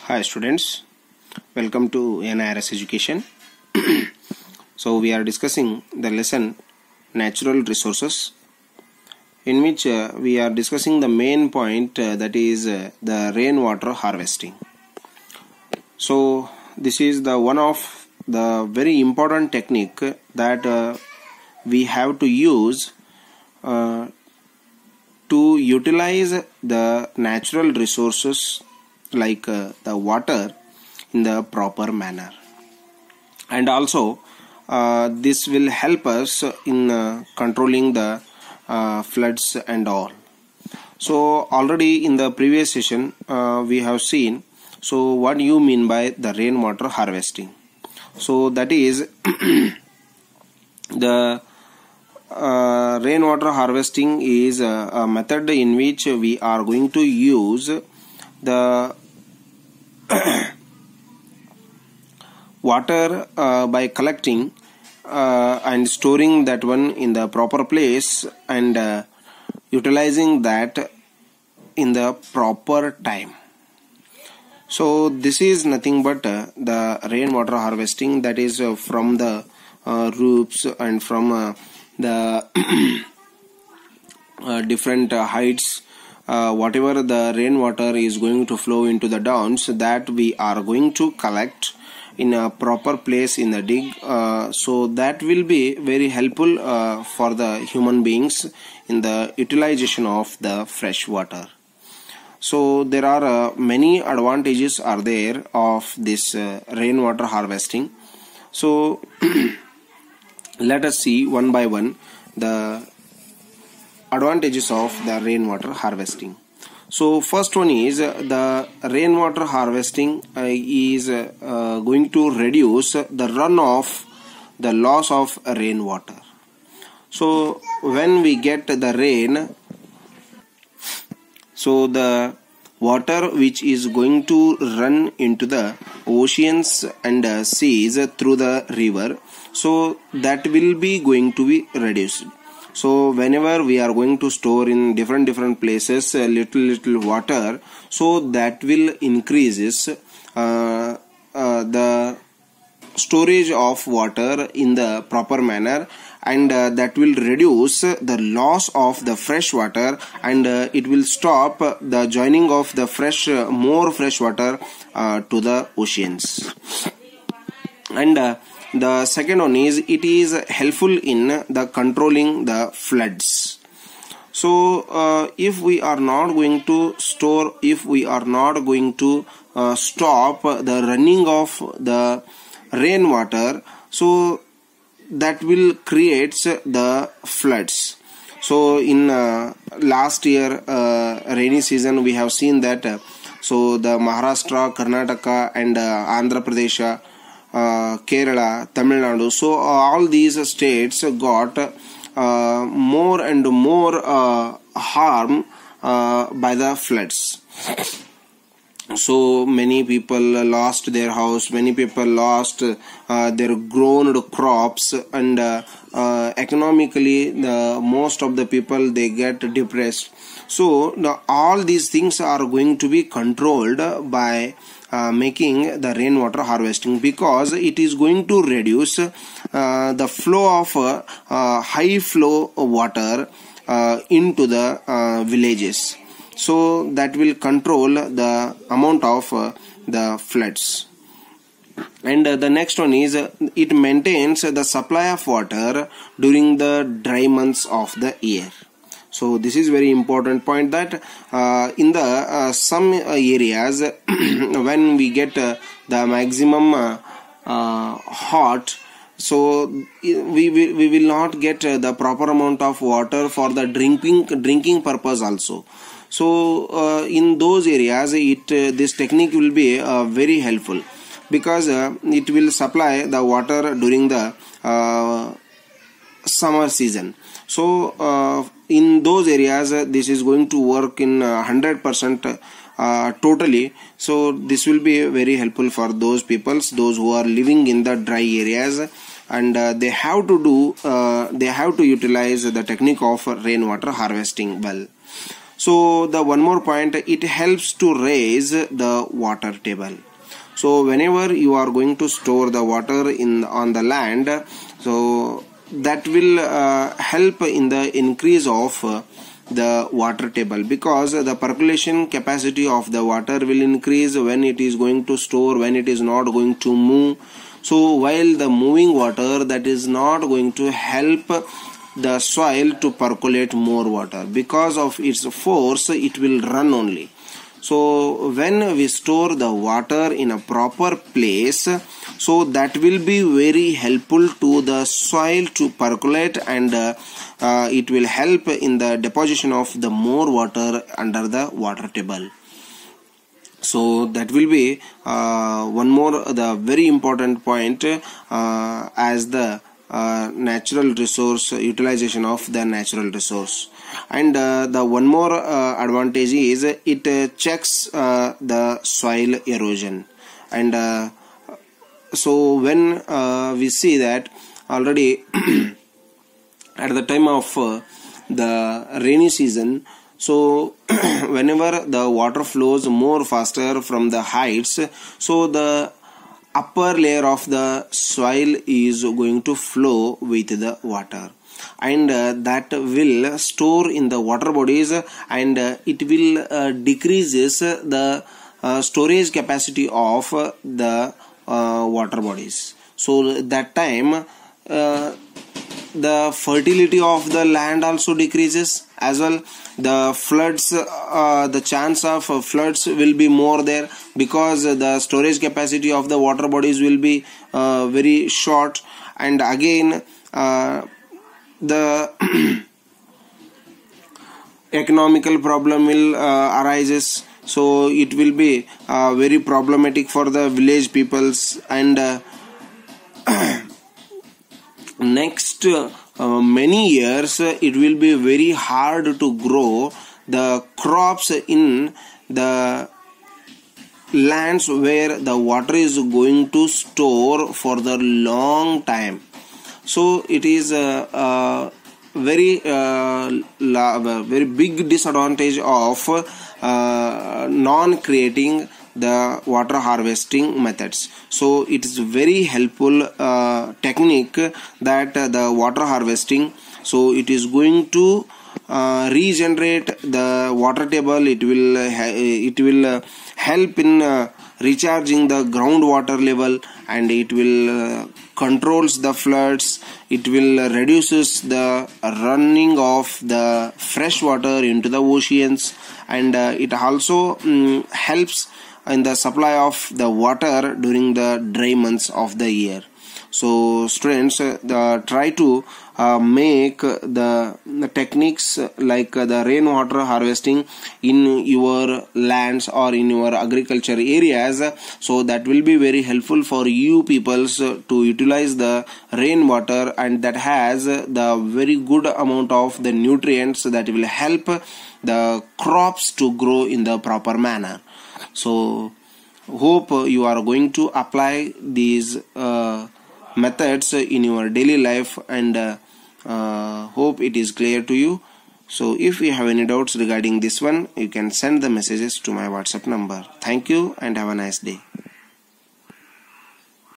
Hi students, welcome to NIRS Education. So we are discussing the lesson Natural Resources, in which we are discussing the main point, that is the rainwater harvesting. So this is the one of the very important technique that we have to use to utilize the natural resources like the water in the proper manner, and also this will help us in controlling the floods and all. So already in the previous session we have seen what you mean by the rainwater harvesting. So that is the rainwater harvesting is a method in which we are going to use the water by collecting and storing that one in the proper place and utilizing that in the proper time. So this is nothing but the rainwater harvesting, that is from the roofs and from the different heights. Whatever the rainwater is going to flow into the downs, that we are going to collect in a proper place in the dig, so that will be very helpful for the human beings in the utilization of the fresh water. So there are many advantages are there of this rainwater harvesting. So let us see one by one the advantages of the rainwater harvesting. So first one is the rainwater harvesting is going to reduce the runoff, the loss of rainwater. So when we get the rain, so the water which is going to run into the oceans and seas through the river, so that will be going to be reduced. So whenever we are going to store in different places little water, so that will increases the storage of water in the proper manner, and that will reduce the loss of the fresh water, and it will stop the joining of the more fresh water to the oceans. And the second one is it is helpful in the controlling the floods. So if we are not going to store, if we are not going to stop the running of the rainwater, so that will create the floods. So in last year rainy season, we have seen that so the Maharashtra, Karnataka and Andhra Pradesh, Kerala, Tamil Nadu, so all these states got more and more harm by the floods. So many people lost their house, many people lost their grown crops, and economically most of the people, they get depressed. So all these things are going to be controlled by making the rainwater harvesting, because it is going to reduce the flow of high flow water into the villages. So that will control the amount of the floods. And the next one is it maintains the supply of water during the dry months of the year. So this is very important point, that in the some areas when we get the maximum hot, so we will not get the proper amount of water for the drinking purpose also. So in those areas this technique will be very helpful, because it will supply the water during the summer season. So in those areas this is going to work in 100% totally. So this will be very helpful for those peoples, those who are living in the dry areas, and they have to utilize the technique of rainwater harvesting well. So the one more point, it helps to raise the water table. So whenever you are going to store the water on the land, so that will help in the increase of the water table, because the percolation capacity of the water will increase when it is going to store, when it is not going to move. So while the moving water, that is not going to help the soil to percolate more water. Because of its force, it will run only. So when we store the water in a proper place, so that will be very helpful to the soil to percolate, and it will help in the deposition of the more water under the water table. So that will be one more the very important point as the natural resource, utilization of the natural resource. And the one more advantage is it checks the soil erosion. And so when we see that already at the time of the rainy season, so whenever the water flows more faster from the heights, so the upper layer of the soil is going to flow with the water, and that will store in the water bodies, and it will decreases the storage capacity of the water bodies. So that time the fertility of the land also decreases as well. The floods, the chance of floods will be more there, because the storage capacity of the water bodies will be very short. And again the economical problem will arises. So it will be very problematic for the village peoples. And next many years it will be very hard to grow the crops in the lands where the water is going to store for the long time. So it is a very very big disadvantage of non-creating the water harvesting methods. So it is very helpful technique that the water harvesting. So it is going to regenerate the water table. It will help in recharging the groundwater level, and it will controls the floods. It will reduces the running of the fresh water into the oceans, and it also helps in the supply of the water during the dry months of the year. So students, try to make the techniques like the rainwater harvesting in your lands or in your agriculture areas. So that will be very helpful for you peoples to utilize the rainwater, and that has the very good amount of the nutrients that will help the crops to grow in the proper manner. So hope you are going to apply these methods in your daily life, and hope it is clear to you. So if you have any doubts regarding this one, you can send the messages to my WhatsApp number. Thank you and have a nice day.